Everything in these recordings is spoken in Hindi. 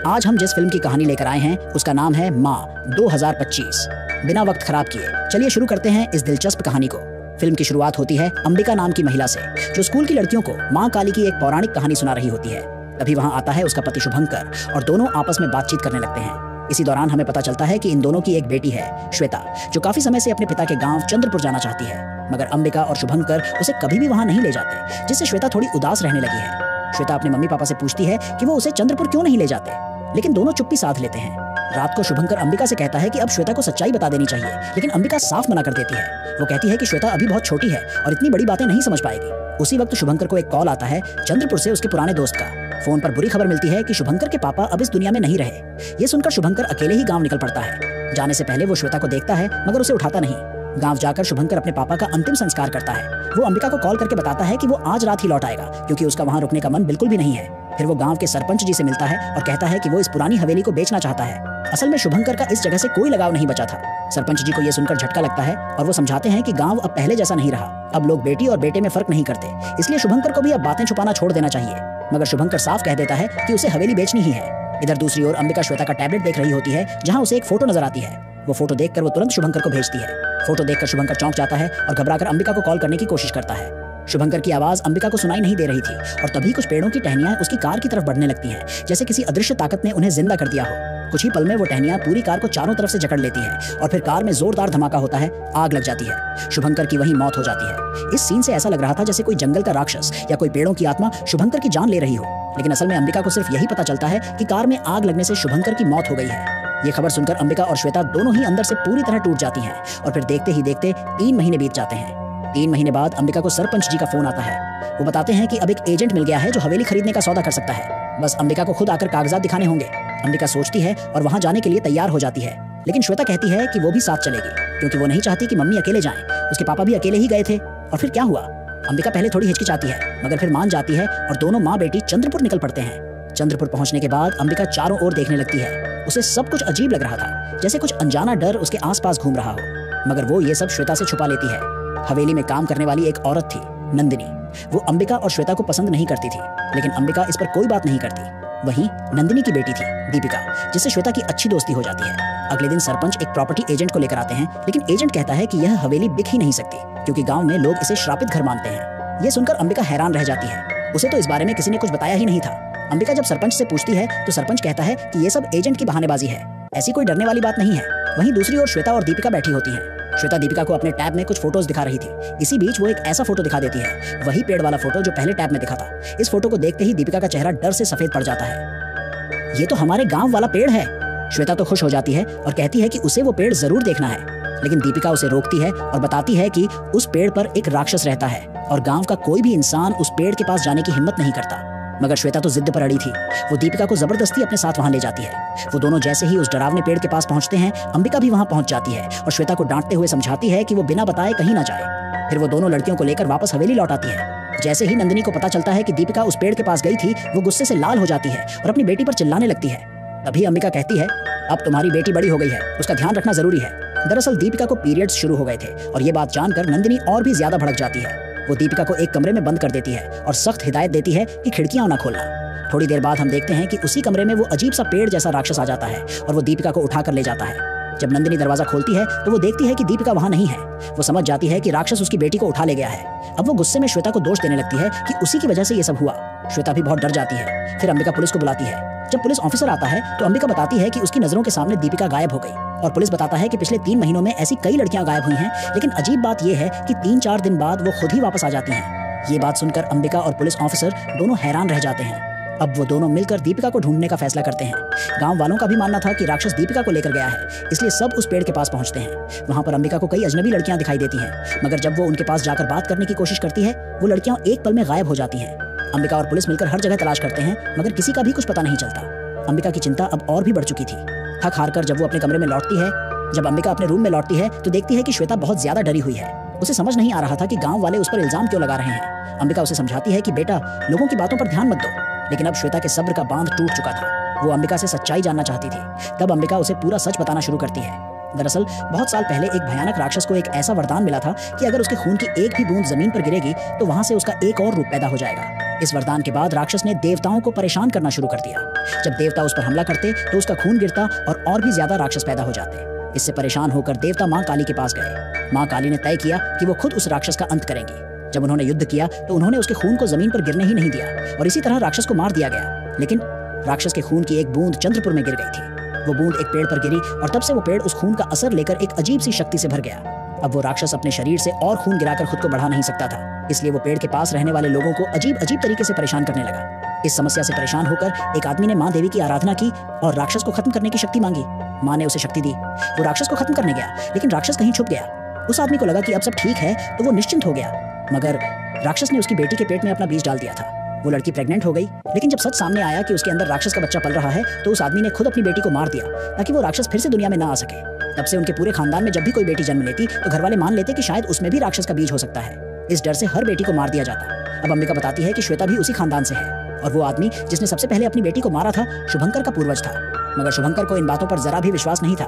आज हम जिस फिल्म की कहानी लेकर आए हैं उसका नाम है माँ 2025। बिना वक्त खराब किए चलिए शुरू करते हैं इस दिलचस्प कहानी को। फिल्म की शुरुआत होती है अंबिका नाम की महिला से, जो स्कूल की लड़कियों को माँ काली की एक पौराणिक कहानी सुना रही होती है। तभी वहाँ आता है उसका पति शुभंकर और दोनों आपस में बातचीत करने लगते हैं। इसी दौरान हमें पता चलता है कि इन दोनों की एक बेटी है श्वेता, जो काफी समय से अपने पिता के गांव चंद्रपुर जाना चाहती है, मगर अंबिका और शुभंकर उसे कभी भी वहां नहीं ले जाते, जिससे श्वेता थोड़ी उदास रहने लगी है। श्वेता अपने मम्मी पापा से पूछती है कि वो उसे चंद्रपुर क्यों नहीं ले जाते, लेकिन दोनों चुप्पी साध लेते हैं। रात को शुभंकर अंबिका से कहता है कि अब श्वेता को सच्चाई बता देनी चाहिए, लेकिन अंबिका साफ मना कर देती है। वो कहती है कि श्वेता अभी बहुत छोटी है और इतनी बड़ी बातें नहीं समझ पाएगी। उसी वक्त शुभंकर को एक कॉल आता है चंद्रपुर से उसके पुराने दोस्त का। फोन पर बुरी खबर मिलती है कि शुभंकर के पापा अब इस दुनिया में नहीं रहे। ये सुनकर शुभंकर अकेले ही गांव निकल पड़ता है। जाने से पहले वो श्वेता को देखता है, मगर उसे उठाता नहीं। गांव जाकर शुभंकर अपने पापा का अंतिम संस्कार करता है। वो अंबिका को कॉल करके बताता है कि वो आज रात ही लौट आएगा, क्योंकि उसका वहां रुकने का मन बिल्कुल भी नहीं है। फिर वो गांव के सरपंच जी से मिलता है और कहता है कि वो इस पुरानी हवेली को बेचना चाहता है। असल में शुभंकर का इस जगह से कोई लगाव नहीं बचा था। सरपंच जी को ये सुनकर झटका लगता है और वो समझाते हैं कि गांव अब पहले जैसा नहीं रहा। अब लोग बेटी और बेटे में फर्क नहीं करते, इसलिए शुभंकर को भी अब बातें छुपाना छोड़ देना चाहिए। मगर शुभंकर साफ कह देता है कि उसे हवेली बेचनी ही है। इधर दूसरी ओर अंबिका श्वेता का टैबलेट देख रही होती है, जहाँ उसे एक फोटो नजर आती है। वो फोटो देखकर वो तुरंत शुभंकर को भेजती है। फोटो देखकर शुभंकर चौंक जाता है और घबराकर अंबिका को कॉल करने की कोशिश करता है। शुभंकर की आवाज अंबिका को सुनाई नहीं दे रही थी और तभी कुछ पेड़ों की टहनियां उसकी कार की तरफ बढ़ने लगती हैं, जैसे किसी अदृश्य ताकत ने उन्हें जिंदा कर दिया हो। कुछ ही पल में वो टहनियां पूरी कार को चारों तरफ से जकड़ लेती हैं और फिर कार में जोरदार धमाका होता है, आग लग जाती है। शुभंकर की वहीं मौत हो जाती है। इस सीन से ऐसा लग रहा था जैसे कोई जंगल का राक्षस या कोई पेड़ों की आत्मा शुभंकर की जान ले रही हो, लेकिन असल में अंबिका को सिर्फ यही पता चलता है कि कार में आग लगने से शुभंकर की मौत हो गई है। ये खबर सुनकर अंबिका और श्वेता दोनों ही अंदर से पूरी तरह टूट जाती हैं और फिर देखते ही देखते 3 महीने बीत जाते हैं। 3 महीने बाद अंबिका को सरपंच जी का फोन आता है। वो बताते हैं कि अब एक एजेंट मिल गया है जो हवेली खरीदने का सौदा कर सकता है। बस अंबिका को खुद आकर कागजात दिखाने होंगे। अंबिका सोचती है और वहां जाने के लिए तैयार हो जाती है, लेकिन श्वेता कहती है कि वो भी साथ चलेगी, क्योंकि वो नहीं चाहती कि मम्मी अकेले जाएं। उसके पापा भी अकेले ही गए थे। और फिर क्या हुआ? अंबिका पहले थोड़ी हिचकिचाती है, मगर फिर मान जाती है और दोनों माँ बेटी चंद्रपुर निकल पड़ते हैं। चंद्रपुर पहुंचने के बाद अंबिका चारों ओर देखने लगती है। उसे सब कुछ अजीब लग रहा था, जैसे कुछ अनजाना डर उसके आसपास घूम रहा हो, मगर वो ये सब श्वेता से छुपा लेती है। हवेली में काम करने वाली एक औरत थी, नंदिनी। वो अंबिका और श्वेता को पसंद नहीं करती थी, लेकिन अंबिका इस पर कोई बात नहीं करती। वहीं नंदिनी की बेटी थी दीपिका, जिससे श्वेता की अच्छी दोस्ती हो जाती है। अगले दिन सरपंच एक प्रॉपर्टी एजेंट को लेकर आते हैं, लेकिन एजेंट कहता है कि यह हवेली बिक ही नहीं सकती, क्योंकि गांव में लोग इसे श्रापित घर मानते हैं। ये सुनकर अंबिका हैरान रह जाती है। उसे तो इस बारे में किसी ने कुछ बताया ही नहीं था। अंबिका जब सरपंच से पूछती है तो सरपंच कहता है कि ये सब एजेंट की बहानेबाजी है, ऐसी कोई डरने वाली बात नहीं है। वहीं दूसरी ओर श्वेता और दीपिका बैठी होती हैं। श्वेता दीपिका को अपने टैब में कुछ फोटोज दिखा रही थी। इसी बीच वो एक ऐसा फोटो दिखा देती है, वही पेड़ वाला फोटो जो पहले टैब में दिखा था। इस फोटो को देखते ही दीपिका का चेहरा डर से सफेद पड़ जाता है। ये तो हमारे गांव वाला पेड़ है। श्वेता तो खुश हो जाती है और कहती है कि उसे वो पेड़ जरूर देखना है, लेकिन दीपिका उसे रोकती है और बताती है कि उस पेड़ पर एक राक्षस रहता है और गांव का कोई भी इंसान उस पेड़ के पास जाने की हिम्मत नहीं करता। मगर श्वेता तो जिद पर अड़ी थी। वो दीपिका को जबरदस्ती अपने साथ वहां ले जाती है। वो दोनों जैसे ही उस डरावने पेड़ के पास पहुंचते हैं, अंबिका भी वहां पहुंच जाती है और श्वेता को डांटते हुए समझाती है कि वो बिना बताए कहीं ना जाए। फिर वो दोनों लड़कियों को लेकर वापस हवेली लौट आती है। जैसे ही नंदिनी को पता चलता है कि दीपिका उस पेड़ के पास गई थी, वो गुस्से से लाल हो जाती है और अपनी बेटी पर चिल्लाने लगती है। तभी अंबिका कहती है, अब तुम्हारी बेटी बड़ी हो गई है, उसका ध्यान रखना जरूरी है। दरअसल दीपिका को पीरियड्स शुरू हो गए थे और ये बात जानकर नंदिनी और भी ज्यादा भड़क जाती है। वो दीपिका को एक कमरे में बंद कर देती है और सख्त हिदायत देती है कि खिड़कियां ना खोलना। थोड़ी देर बाद हम देखते हैं कि उसी कमरे में वो अजीब सा पेड़ जैसा राक्षस आ जाता है और वो दीपिका को उठाकर ले जाता है। जब नंदिनी दरवाजा खोलती है तो वो देखती है कि दीपिका वहां नहीं है। वो समझ जाती है कि राक्षस उसकी बेटी को उठा ले गया है। अब वो गुस्से में श्वेता को दोष देने लगती है कि उसी की वजह से ये सब हुआ। श्वेता भी बहुत डर जाती है। फिर अंबिका पुलिस को बुलाती है। जब पुलिस ऑफिसर आता है तो अंबिका बताती है कि उसकी नजरों के सामने दीपिका गायब हो गई और पुलिस बताता है कि पिछले 3 महीनों में ऐसी कई लड़कियां गायब हुई हैं, लेकिन अजीब बात यह है कि 3-4 दिन बाद वो खुद ही वापस आ जाती हैं। ये बात सुनकर अंबिका और पुलिस ऑफिसर दोनों हैरान रह जाते हैं। अब वो दोनों मिलकर दीपिका को ढूंढने का फैसला करते हैं। गांव वालों का भी मानना था कि राक्षस दीपिका को लेकर गया है, इसलिए सब उस पेड़ के पास पहुंचते हैं। वहां पर अंबिका को कई अजनबी लड़कियां दिखाई देती हैं, मगर जब वो उनके पास जाकर बात करने की कोशिश करती है, वो लड़कियां एक पल में गायब हो जाती हैं। अंबिका और पुलिस मिलकर हर जगह तलाश करते हैं, मगर किसी का भी कुछ पता नहीं चलता। अंबिका की चिंता अब और भी बढ़ चुकी थी। थक हार कर जब वो अपने कमरे में लौटती है, जब अंबिका अपने रूम में लौटती है तो देखती है कि श्वेता बहुत ज्यादा डरी हुई है। उसे समझ नहीं आ रहा था कि गांव वाले उस पर इल्जाम क्यों लगा रहे हैं। अंबिका उसे समझाती है कि बेटा, लोगों की बातों पर ध्यान मत दो, लेकिन अब श्वेता के सब्र का बांध टूट चुका था। वो अंबिका से सच्चाई जानना चाहती थी। तब अंबिका उसे पूरा सच बताना शुरू करती है। दरअसल बहुत साल पहले एक भयानक राक्षस को एक ऐसा वरदान मिला था कि अगर उसके खून की एक भी बूंद जमीन पर गिरेगी तो वहां से उसका एक और रूप पैदा हो जाएगा। इस वरदान के बाद राक्षस ने देवताओं को परेशान करना शुरू कर दिया। जब देवता उस पर हमला करते तो उसका खून गिरता और भी ज्यादा राक्षस पैदा हो जाते। इससे परेशान होकर देवता माँ काली के पास गए। माँ काली ने तय किया कि वो खुद उस राक्षस का अंत करेंगी। जब उन्होंने युद्ध किया तो उन्होंने उसके खून को जमीन पर गिरने ही नहीं दिया और इसी तरह राक्षस को मार दिया गया। लेकिन राक्षस के खून की एक बूंद चंद्रपुर में गिर गई थी। वो बूंद एक पेड़ पर गिरी और तब से वो पेड़ उस खून का असर लेकर एक अजीब सी शक्ति से भर गया। अब वो राक्षस अपने शरीर से और खून गिराकर खुद को बढ़ा नहीं सकता था, इसलिए वो पेड़ के पास रहने वाले लोगों को अजीब अजीब तरीके से परेशान करने लगा। इस समस्या से परेशान होकर एक आदमी ने माँ देवी की आराधना की और राक्षस को खत्म करने की शक्ति मांगी। माँ ने उसे शक्ति दी। वो राक्षस को खत्म करने गया, लेकिन राक्षस कहीं छुप गया। उस आदमी को लगा कि अब सब ठीक है तो वो निश्चिंत हो गया, मगर राक्षस ने उसकी बेटी के पेट में अपना बीज डाल दिया था। वो लड़की प्रेग्नेंट हो गई, लेकिन जब सच सामने आया कि उसके अंदर राक्षस का बच्चा पल रहा है तो उस आदमी ने खुद अपनी बेटी को मार दिया ताकि वो राक्षस फिर से दुनिया में ना आ सके। तब से उनके पूरे खानदान में जब भी कोई बेटी जन्म लेती तो घर वाले मान लेते कि शायद उसमें भी राक्षस का बीज हो सकता है। इस डर से हर बेटी को मार दिया जाता। अब अंबिका बताती है कि श्वेता भी उसी खानदान से है और वो आदमी जिसने सबसे पहले अपनी बेटी को मारा था शुभंकर का पूर्वज था, मगर शुभंकर को इन बातों पर जरा भी विश्वास नहीं था।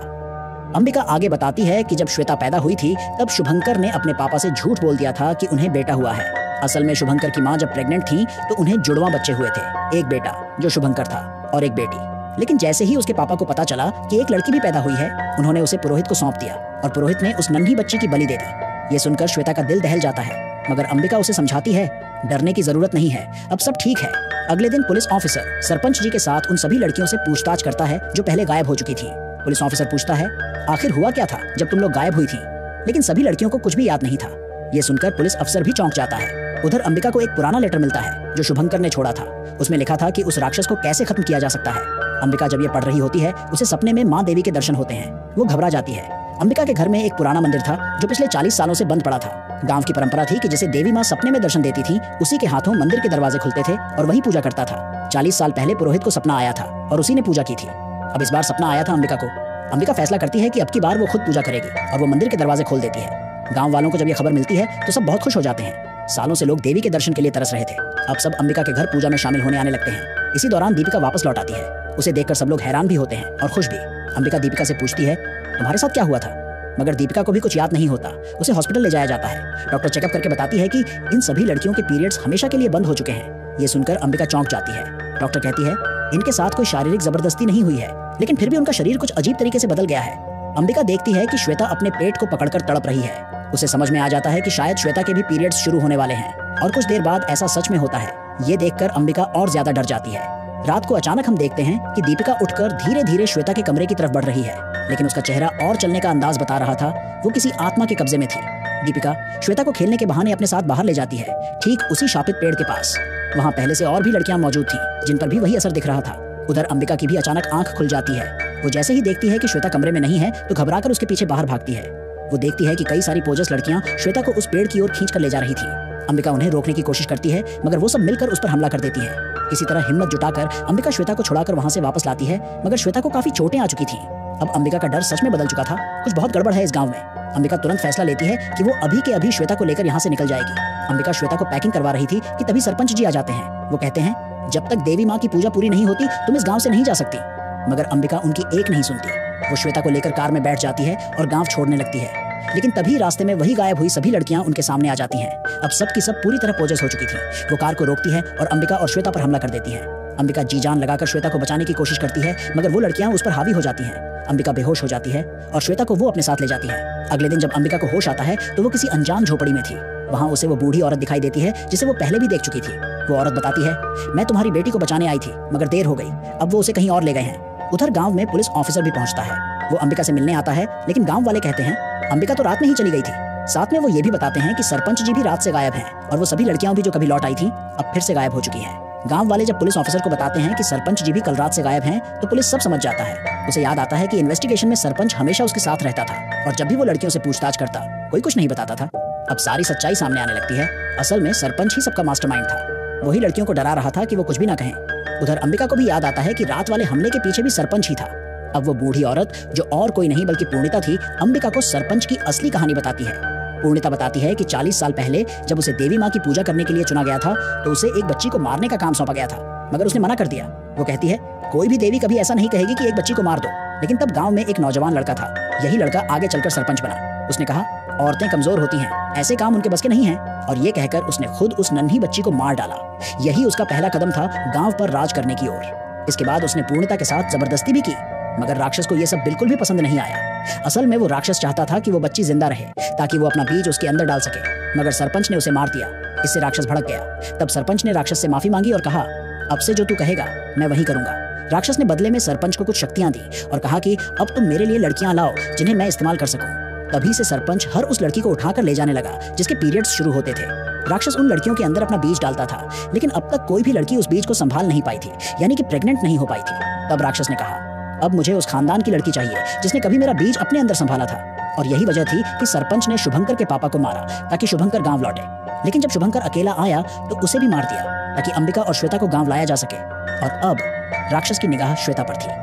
अंबिका आगे बताती है कि जब श्वेता पैदा हुई थी तब शुभंकर ने अपने पापा से झूठ बोल दिया था कि उन्हें बेटा हुआ है। असल में शुभंकर की माँ जब प्रेग्नेंट थी तो उन्हें जुड़वा बच्चे हुए थे, एक बेटा जो शुभंकर था और एक बेटी। लेकिन जैसे ही उसके पापा को पता चला कि एक लड़की भी पैदा हुई है, उन्होंने उसे पुरोहित को सौंप दिया और पुरोहित ने उस नन्ही बच्ची की बलि दे दी। ये सुनकर श्वेता का दिल दहल जाता है, मगर अंबिका उसे समझाती है डरने की जरूरत नहीं है, अब सब ठीक है। अगले दिन पुलिस ऑफिसर सरपंच जी के साथ उन सभी लड़कियों से पूछताछ करता है जो पहले गायब हो चुकी थी। पुलिस ऑफिसर पूछता है, आखिर हुआ क्या था जब तुम लोग गायब हुई थी? लेकिन सभी लड़कियों को कुछ भी याद नहीं था। ये सुनकर पुलिस अफसर भी चौंक जाता है। उधर अंबिका को एक पुराना लेटर मिलता है जो शुभंकर ने छोड़ा था। उसमें लिखा था कि उस राक्षस को कैसे खत्म किया जा सकता है। अंबिका जब ये पढ़ रही होती है उसे सपने में माँ देवी के दर्शन होते हैं। वो घबरा जाती है। अंबिका के घर में एक पुराना मंदिर था जो पिछले 40 सालों से बंद पड़ा था। गांव की परंपरा थी कि जिसे देवी माँ सपने में दर्शन देती थी उसी के हाथों मंदिर के दरवाजे खुलते थे और वही पूजा करता था। 40 साल पहले पुरोहित को सपना आया था और उसी ने पूजा की थी। अब इस बार सपना आया था अंबिका को। अंबिका फैसला करती है कि अब की बार वो खुद पूजा करेगी और वो मंदिर के दरवाजे खोल देती है। गांव वालों को जब ये खबर मिलती है तो सब बहुत खुश हो जाते हैं। सालों से लोग देवी के दर्शन के लिए तरस रहे थे। अब सब अंबिका के घर पूजा में शामिल होने आने लगते हैं। इसी दौरान दीपिका वापस लौट आती है। उसे देखकर सब लोग हैरान भी होते हैं और खुश भी। अंबिका दीपिका से पूछती है, तुम्हारे साथ क्या हुआ था? मगर दीपिका को भी कुछ याद नहीं होता। उसे हॉस्पिटल ले जाया जाता है। डॉक्टर चेकअप करके बताती है कि इन सभी लड़कियों के पीरियड्स हमेशा के लिए बंद हो चुके हैं। ये सुनकर अंबिका चौंक जाती है। डॉक्टर कहती है, इनके साथ कोई शारीरिक जबरदस्ती नहीं हुई है, लेकिन फिर भी उनका शरीर कुछ अजीब तरीके से बदल गया है। अंबिका देखती है कि श्वेता अपने पेट को पकड़कर तड़प रही है। उसे समझ में आ जाता है कि शायद श्वेता के भी पीरियड्स शुरू होने वाले हैं और कुछ देर बाद ऐसा सच में होता है। ये देखकर अंबिका और ज्यादा डर जाती है। रात को अचानक हम देखते हैं कि दीपिका उठकर धीरे धीरे श्वेता के कमरे की तरफ बढ़ रही है, लेकिन उसका चेहरा और चलने का अंदाज बता रहा था वो किसी आत्मा के कब्जे में थी। दीपिका श्वेता को खेलने के बहाने अपने साथ बाहर ले जाती है, ठीक उसी शापित पेड़ के पास। वहाँ पहले से और भी लड़कियां मौजूद थी जिन पर भी वही असर दिख रहा था। उधर अंबिका की भी अचानक आंख खुल जाती है। वो जैसे ही देखती है कि श्वेता कमरे में नहीं है तो घबराकर उसके पीछे बाहर भागती है। वो देखती है कि कई सारी पोजस लड़कियां श्वेता को उस पेड़ की ओर खींच कर ले जा रही थी। अंबिका उन्हें रोकने की कोशिश करती है, मगर वो सब मिलकर उस पर हमला कर देती है। किसी तरह हिम्मत जुटाकर अंबिका श्वेता को छुड़ाकर वहां से वापस लाती है, मगर श्वेता को काफी चोटें आ चुकी थी। अब अंबिका का डर सच में बदल चुका था। कुछ बहुत गड़बड़ है इस गांव में। अंबिका तुरंत फैसला लेती है कि वो अभी के अभी श्वेता को लेकर यहाँ से निकल जाएगी। अंबिका श्वेता को पैकिंग करवा रही थी कि तभी सरपंच जी आ जाते हैं। वो कहते हैं, जब तक देवी माँ की पूजा पूरी नहीं होती तुम इस गाँव से नहीं जा सकती। मगर अंबिका उनकी एक नहीं सुनती। वो श्वेता को लेकर कार में बैठ जाती है और गाँव छोड़ने लगती है। लेकिन तभी रास्ते में वही गायब हुई सभी लड़कियां उनके सामने आ जाती हैं। अब सब की सब पूरी तरह पोजेस हो चुकी थी। वो कार को रोकती है और अंबिका और श्वेता पर हमला कर देती है। अंबिका जी जान लगाकर श्वेता को बचाने की कोशिश करती है, मगर वो लड़कियां उस पर हावी हो जाती हैं। अंबिका बेहोश हो जाती है और श्वेता को वो अपने साथ ले जाती है। अगले दिन जब अंबिका को होश आता है तो वो किसी अनजान झोपड़ी में थी। वहाँ उसे वो बूढ़ी औरत दिखाई देती है जिसे वो पहले भी देख चुकी थी। वो औरत बताती है, मैं तुम्हारी बेटी को बचाने आई थी, मगर देर हो गई, अब वो उसे कहीं और ले गए हैं। उधर गाँव में पुलिस ऑफिसर भी पहुंचता है। वो अंबिका से मिलने आता है, लेकिन गाँव वाले कहते हैं अंबिका तो रात में ही चली गई थी। साथ में वो ये भी बताते हैं कि सरपंच जी भी रात से गायब हैं और वो सभी लड़कियां भी जो कभी लौट आई थी अब फिर से गायब हो चुकी हैं। गांव वाले जब पुलिस ऑफिसर को बताते हैं कि सरपंच जी भी कल रात से गायब हैं तो पुलिस सब समझ जाता है। उसे याद आता है कि इन्वेस्टिगेशन में सरपंच हमेशा उसके साथ रहता था और जब भी वो लड़कियों से पूछताछ करता कोई कुछ नहीं बताता था। अब सारी सच्चाई सामने आने लगती है। असल में सरपंच ही सबका मास्टरमाइंड था। वही लड़कियों को डरा रहा था कि वो कुछ भी ना कहें। उधर अंबिका को भी याद आता है कि रात वाले हमले के पीछे भी सरपंच ही था। अब वो बूढ़ी औरत जो और कोई नहीं बल्कि पूर्णिता थी, अंबिका को सरपंच की असली कहानी बताती है। पूर्णिता बताती है कि 40 साल पहले जब उसे देवी माँ की पूजा करने के लिए चुना गया था तो उसे एक बच्ची को मारने का काम सौंपा गया था, मगर उसने मना कर दिया। वो कहती है, कोई भी देवी कभी ऐसा नहीं कहेगी कि एक बच्ची को मार दो। लेकिन तब गांव में एक नौजवान लड़का था। यही लड़का आगे चलकर सरपंच बना। उसने कहा, औरतें कमजोर होती हैं, ऐसे काम उनके बस के नहीं हैं। और ये कहकर उसने खुद उस नन्ही बच्ची को मार डाला। यही उसका पहला कदम था गांव पर राज करने की ओर। इसके बाद उसने पूर्णिता के साथ जबरदस्ती भी की, मगर राक्षस को यह सब बिल्कुल भी पसंद नहीं आया। असल में वो राक्षस चाहता था कि वो बच्ची जिंदा रहे ताकि वो अपना बीज उसके अंदर डाल सके, मगर सरपंच ने उसे मार दिया। इससे राक्षस भड़क गया। तब सरपंच ने राक्षस से माफी मांगी और कहा, अब से जो तू कहेगा मैं वही करूंगा। राक्षस ने बदले में सरपंच को कुछ शक्तियां दी और कहा कि अब तुम मेरे लिए लड़कियां लाओ जिन्हें मैं इस्तेमाल कर सकूं। तभी से सरपंच हर उस लड़की को उठाकर ले जाने लगा जिसके पीरियड्स शुरू होते थे। राक्षस उन लड़कियों के अंदर अपना बीज डालता था, लेकिन अब तक कोई भी लड़की उस बीज को संभाल नहीं पाई थी, यानी कि प्रेग्नेंट नहीं हो पाई थी। तब राक्षस ने कहा, अब मुझे उस खानदान की लड़की चाहिए जिसने कभी मेरा बीज अपने अंदर संभाला था। और यही वजह थी कि सरपंच ने शुभंकर के पापा को मारा ताकि शुभंकर गांव लौटे। लेकिन जब शुभंकर अकेला आया तो उसे भी मार दिया ताकि अंबिका और श्वेता को गांव लाया जा सके। और अब राक्षस की निगाह श्वेता पर थी।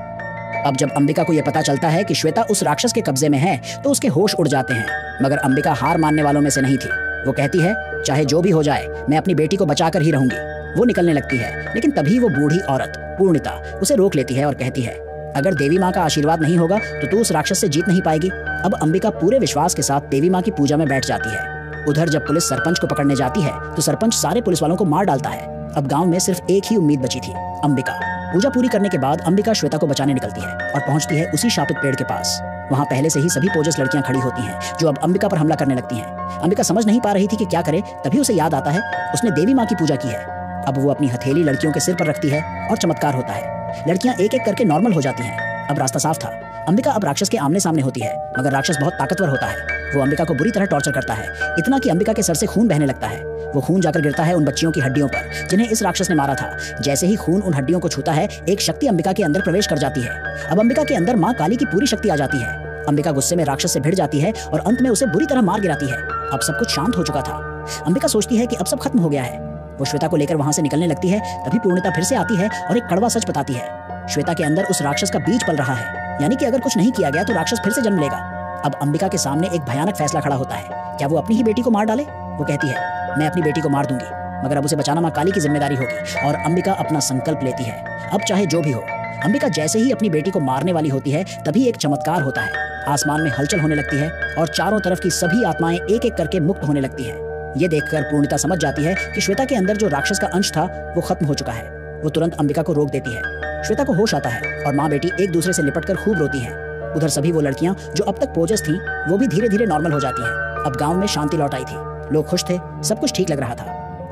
अब जब अंबिका को यह पता चलता है कि श्वेता उस राक्षस के कब्जे में है तो उसके होश उड़ जाते हैं, मगर अंबिका हार मानने वालों में से नहीं थी। वो कहती है, चाहे जो भी हो जाए मैं अपनी बेटी को बचाकर ही रहूंगी। वो निकलने लगती है, लेकिन तभी वो बूढ़ी औरत पूर्णिता उसे रोक लेती है और कहती है, अगर देवी माँ का आशीर्वाद नहीं होगा तो तू उस राक्षस से जीत नहीं पाएगी। अब अंबिका पूरे विश्वास के साथ देवी माँ की पूजा में बैठ जाती है। उधर जब पुलिस सरपंच को पकड़ने जाती है तो सरपंच सारे पुलिस वालों को मार डालता है। अब गांव में सिर्फ एक ही उम्मीद बची थी, अंबिका। पूजा पूरी करने के बाद अंबिका श्वेता को बचाने निकलती है और पहुंचती है उसी शापित पेड़ के पास। वहां पहले से ही सभी पोजस लड़कियां खड़ी होती हैं जो अब अंबिका पर हमला करने लगती हैं। अंबिका समझ नहीं पा रही थी कि क्या करे, तभी उसे याद आता है उसने देवी माँ की पूजा की है। अब वो अपनी हथेली लड़कियों के सिर पर रखती है और चमत्कार होता है। लड़कियां एक एक करके नॉर्मल हो जाती हैं। अब रास्ता साफ था। अंबिका अब राक्षस के आमने सामने होती है, मगर राक्षस बहुत ताकतवर होता है। वो अंबिका को बुरी तरह टॉर्चर करता है, इतना कि अंबिका के सर से खून बहने लगता है। वो खून जाकर गिरता है उन बच्चियों की हड्डियों पर जिन्हें इस राक्षस ने मारा था। जैसे ही खून उन हड्डियों को छूता है, एक शक्ति अंबिका के अंदर प्रवेश कर जाती है। अब अंबिका के अंदर माँ काली की पूरी शक्ति आ जाती है। अंबिका गुस्से में राक्षस से भिड़ जाती है और अंत में उसे बुरी तरह मार गिराती है। अब सब कुछ शांत हो चुका था। अंबिका सोचती है कि अब सब खत्म हो गया है। वो श्वेता को लेकर वहां से निकलने लगती है, तभी पूर्णिता फिर से आती है और एक कड़वा सच बताती है। श्वेता के अंदर उस राक्षस का बीज पल रहा है, यानी कि अगर कुछ नहीं किया गया तो राक्षस फिर से जन्म लेगा। अब अंबिका के सामने एक भयानक फैसला खड़ा होता है, क्या वो अपनी ही बेटी को मार डाले? वो कहती है, मैं अपनी बेटी को मार दूंगी, मगर अब उसे बचाना माँ काली की जिम्मेदारी होगी। और अंबिका अपना संकल्प लेती है, अब चाहे जो भी हो। अंबिका जैसे ही अपनी बेटी को मारने वाली होती है, तभी एक चमत्कार होता है। आसमान में हलचल होने लगती है और चारों तरफ की सभी आत्माएं एक एक करके मुक्त होने लगती है। ये देखकर पूर्णिता समझ जाती है कि श्वेता के अंदर जो राक्षस का अंश था वो खत्म हो चुका है। वो तुरंत अंबिका को रोक देती है। श्वेता को होश आता है और माँ बेटी एक दूसरे से लिपटकर खूब रोती हैं। उधर सभी वो लड़कियां जो अब तक पोजस थीं, वो भी धीरे धीरे नॉर्मल हो जाती हैं। अब गांव में शांति लौट आई थी, लोग खुश थे, सब कुछ ठीक लग रहा था।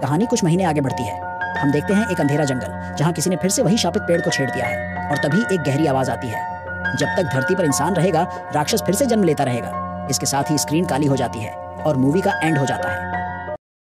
कहानी कुछ महीने आगे बढ़ती है। हम देखते हैं एक अंधेरा जंगल जहाँ किसी ने फिर से वही शापित पेड़ को छेड़ दिया है। और तभी एक गहरी आवाज आती है, जब तक धरती पर इंसान रहेगा राक्षस फिर से जन्म लेता रहेगा। इसके साथ ही स्क्रीन काली हो जाती है और मूवी का एंड हो जाता है।